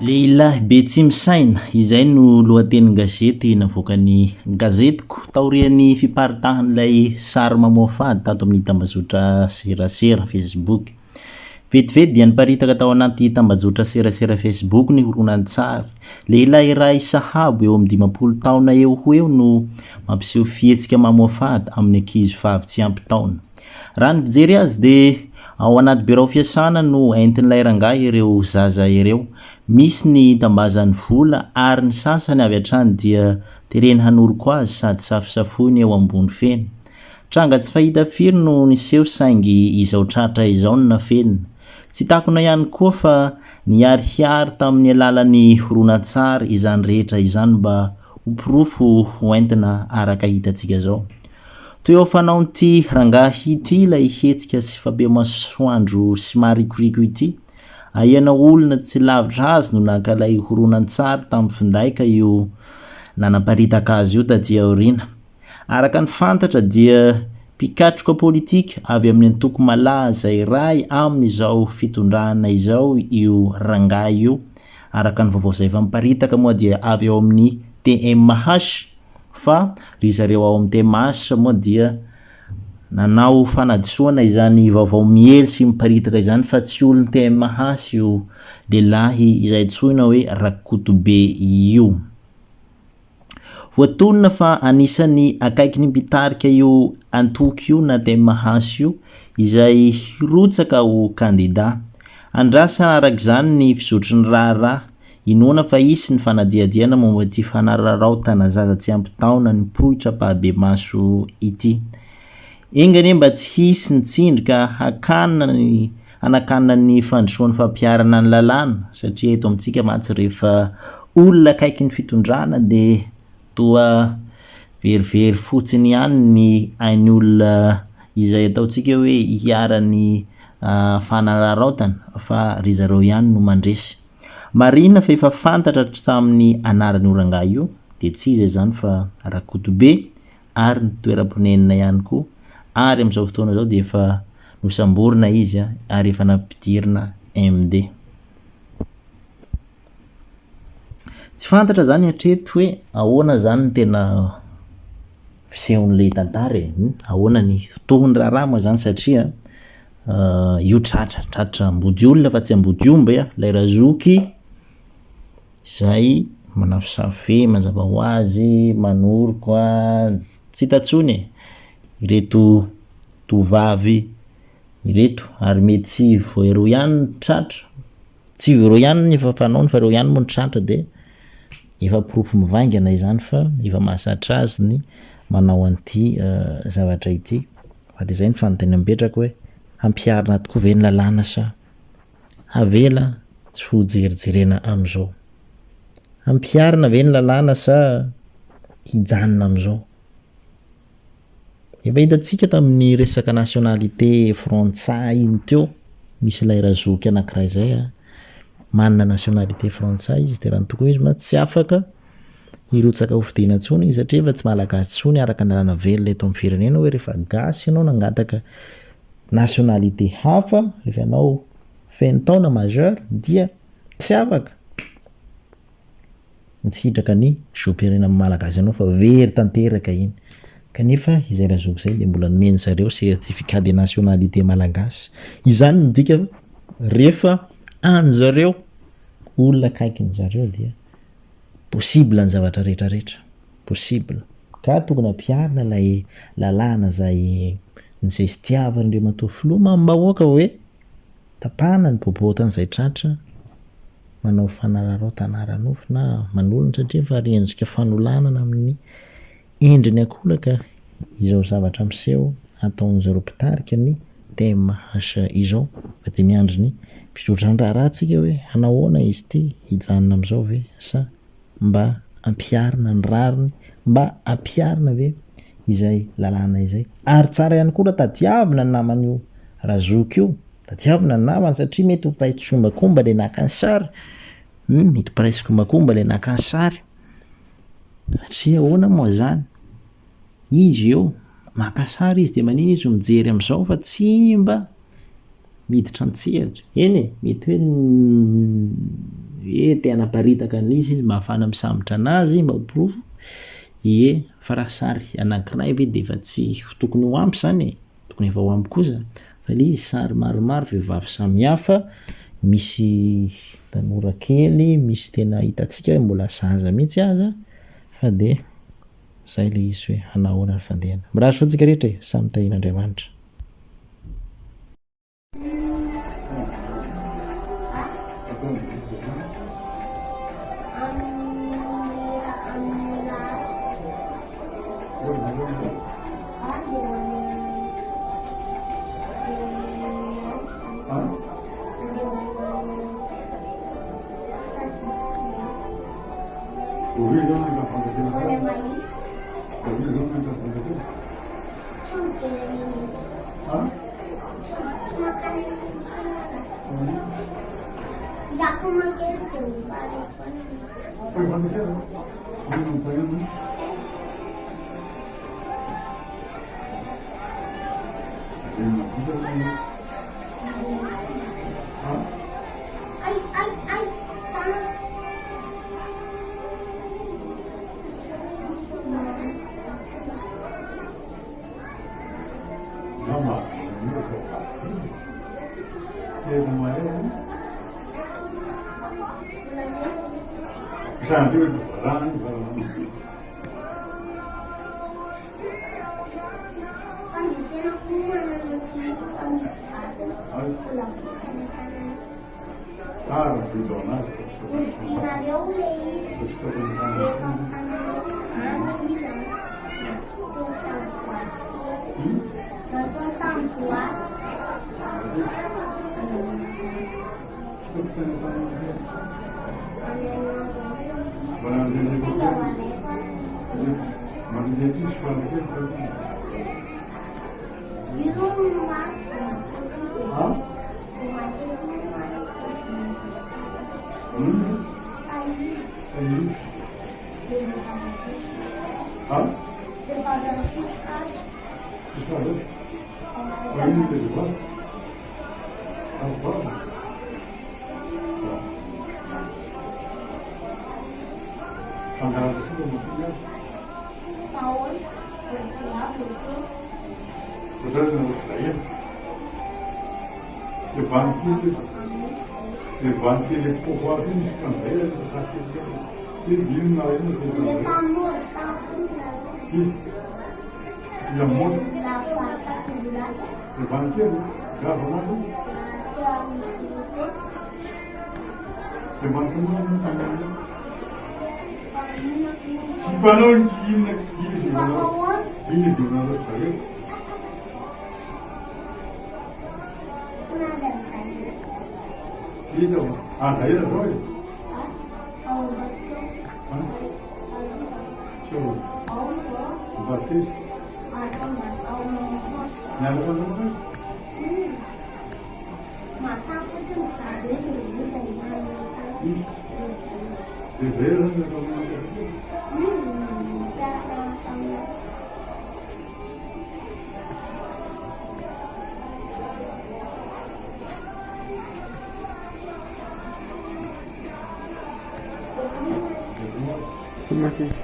Lehilahy be tsy misaina, izay no lohatenin'ny gazety navoakany gazetiko taorian'ny fiparitahan'ilay sary mamoafady tato amin'ny tambazotra serasera Facebook. Vetivety dia niparitaka tao anaty tambazotra serasera Facebook ny horonan-tsary. Lehilahy iray sahabo eo amin'ny 20 taona eo ho eo no mampiseho fihetsika mamoafady amin'ny ankizy vavy tsy ampy taona. Raha ny fijery azy dia ao anaty birao fiasana no entin'ilay rangahy ireo zaza ireo. Misy ny tambazany vola ary ny sasany avy hatrany dia tereny hanoroko azy sady safosafoiny eo ambony feny. Tranga tsy fahita firy no niseho saingy izao tratra izao no nafenina. Tsy takona ihany koa fa niarihiary tamin'ny alalan'ny horonan-tsary izany rehetra izany mba hopirofo hoentina araka hitantsika zao. Toy eo fanaon'ity rangahy ity ilay hetsika sy fabe-masoandro sy marikoriko ity. Ahena olona tsy lavitra azy no nankalay horonan-tsary tamin'ny findaika io nanaparitaka azy io taty aoriana. Araka ny fantatra dia mpikatroka politika avy amin'ny antoko malaza iray amin'izao fitondrana izao io rangahy io. Araka ny vaovao izay efa miparitaka moa dia avy ao amin'ny TMH, fa ry zareo ao amin'ny TMH moa dia nanao fanadisoana izany vaovao miely sy miparitaka izany fa tsy olon'ny TMH io lehilahy izay antsoina hoe Rakotobe io. Voatonona fa anisany akaiky ny mpitarika io antoko io na TMH io izay hirotsaka ho kandida. Andrasana arak'izany ny fisotry ny raharaha. Inoana fa isy ny fanadiadiana momba ity fanararaotana zaza tsy ampy taona ny poitra pahabe maso ity. Engany mba tsy hisy ny tsindrika hanakanana ny fandrosoan'ny fampiarana ny lalàna satria eto amintsika mantsy rehefa olona akaiky ny fitondrana dia toa verivery fotsiny ihany ny ain'ny olona izay ataontsika hoe hiarany fanararaotana fa ry zareo ihany no mandresy. Marina fa efa fantatra tamin'ny anaran'ny rangahy io dia tsy izy izany fa Rakotobe ary ny toeram-ponenina ihany koa. Ary amin'izao fotoana izao dia efa nosamborina izy ary efa nampidirina MD. Tsy fantatra zany hatreto hoe ahoana zany ny tena fisehon'ilay tantara ahoana ny tohony raharaha moa zany satria io tratra ambody olona fa tsy ambody omby ilay razoky izay manafisafe mazava ho azy manoroko tsy tatsony ireto tovavy ireto ary mety tsy voaireo ihany ny tratra, tsy ireo ihany ny efa fanaony fa ireo ihany moa ny tratra dia efa pirofo mivaingana izany fa efa mahasatra azy ny manao an'ity zavatra ity. Fa dia izay ny fanontaniana mipetraka hoe hampiarina tokoa ve ny lalàna sa havela tsy ho jerijerena amin'izao? Hampiarina ve ny lalàna sa hijanona amin'izao? Efa hitantsika tamin'ny resaka nationalité frantsay iny teo, misy ilay razoky anankiray izay manana nationalité frantsay izy dia raha ny tokony izy tsy afaka hirotsaka ho fidiana intsony izy satria efa tsy malagasy intsony araka ny lalàna velona eto amin'ny firenena hoe rehefa gasy ianao nangataka nationalité hafa rehefa ianao feno taona majeur dia tsy afaka mitsidraka ny zoam-pirenena malagasy ianao fa very tanteraka iny. Kanefa izay razoky izay dia mbola nomeny zareo certificat de nationalité malagasy. Izany midika rehefa any zareo olona akaikin zareo dia possible ny zavatra rehetrarehetra, possible. Ka tokony hampiarina ilay lalàna izay nizay sy tiavan'ireo matoa filoha mambahoaka hoe tapahana ny boboatana izay tratra manao fanararaotana ara-nofo na manolana satria efa rendrika fanolanana amin'ny endriny akolaka izao zavatra miseho ataon'izareo mpitarika ny TMH izao. Fa dia miandry ny fisotrany raharaha antsika hoe hanahoana izy ity hijanona amin'izao ve sa mba hampiarina ny rariny, mba hampiarina ve izay lalàna izay. Ary tsara ihany koa raha tadiavina ny naman'io razoky io, tadiavina ny namany satria mety ho piray tsomakomba ilay naka ny sary, mety piray tsomakomba ilay naka ny sary satria ahoana moa zany izy eo maka sary izy dia manino izy mijery amin'izao fa tsy mba miditra an-tsehatra eny mety hoe hoe te-hanaparitaka an'izy izy mba hahafana misambotra anazy mampirovo fa raha sary anankiray ve de efa tsy tokony ho ampy zany e, tokony efa ho ampy kosa fa le izy sary maromaro vehivavy samihafa, misy tanora kely, misy tena hitantsika hoe mbola zaza mihitsy aza fa de zay le izy hoe anahoana ny fandehana. Mirahatra fo antsika rehetra e, samy tahin'Andriamanitra. Terima kasih.